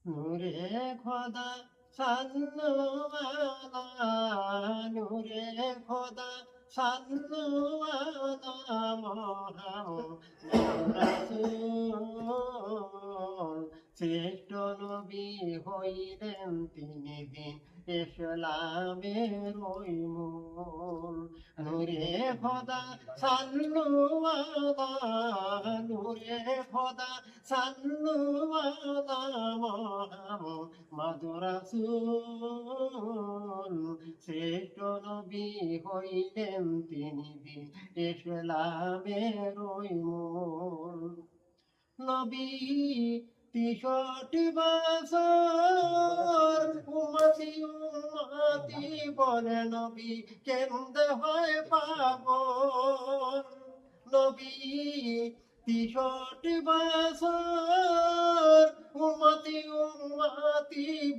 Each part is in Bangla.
নূরে খোদা সাল্লু আলা নূরে খোদা সাল্লু আলা মুহাম্মদ রাসূল শ্রেষ্ঠ নবী হইলেন তিনি দিন ইসলামের ওই মূল নূরে খোদা সাল্লু আলা নূরে খোদা সাল্লু আলা মুহাম্মদ রাসূল শ্রেষ্ঠ নবী হইলেন তিনি দিন ইসলামের ওই মূল নবী 63 বছর উম্মতি বলে নবী কেমনে হয় পাগল নবী 63 বছর উম্মতি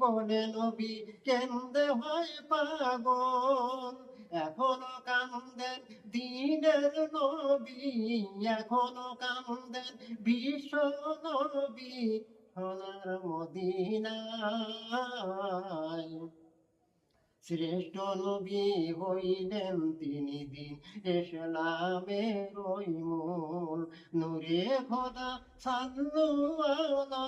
বলে নবী কেমনে হয় পাগল এখনো কান্দেন দিনের নবী এখনো কান্দেন বিশ্ব নবী সোনার মদিনায় শ্রেষ্ঠ নবী হইলেন তিনি দিন ইসলামের ওই মূল নূরে খোদা সাল্লু আলা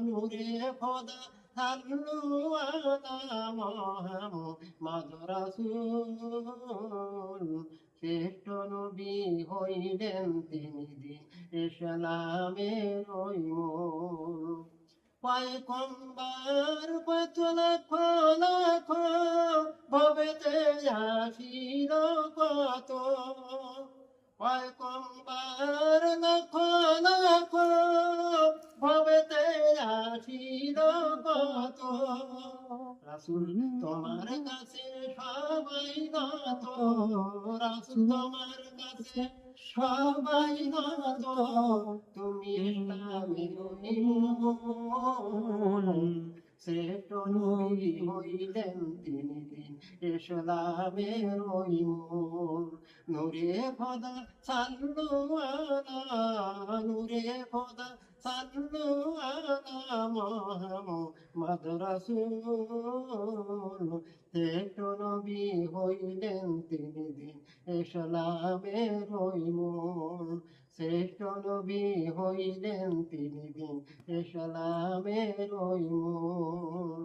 নূরে খোদা সাল্লু আলা মুহাম্মদ রাসূল শ্রেষ্ঠ নবী হইলেন তিনি দিন ইসলামের ওই মূল পয়গম্বর কত লাখ লাখ ভবেতে আসিল কত পয়গম্বর লাখ লাখ ভবেতে আসিল কত রাসূল তোমার কাছে সবাই নত রাসূল তোমার কাছে সবাই নত তুমি ইসলামের ইমাম শ্রেষ্ঠ নবী হইলেন তিনি দিন ইসলামের ওই মূল নূরে খোদা সাল্লু আলা নূরে খোদা সাল্লু আলা মুহাম্মদ রাসূল শ্রেষ্ঠ নবী হইলেন তিনি দিন ইসলামের ওই মূল শ্রেষ্ঠ নবী হইলেন তিনি দিন ইসলামের ওই মূল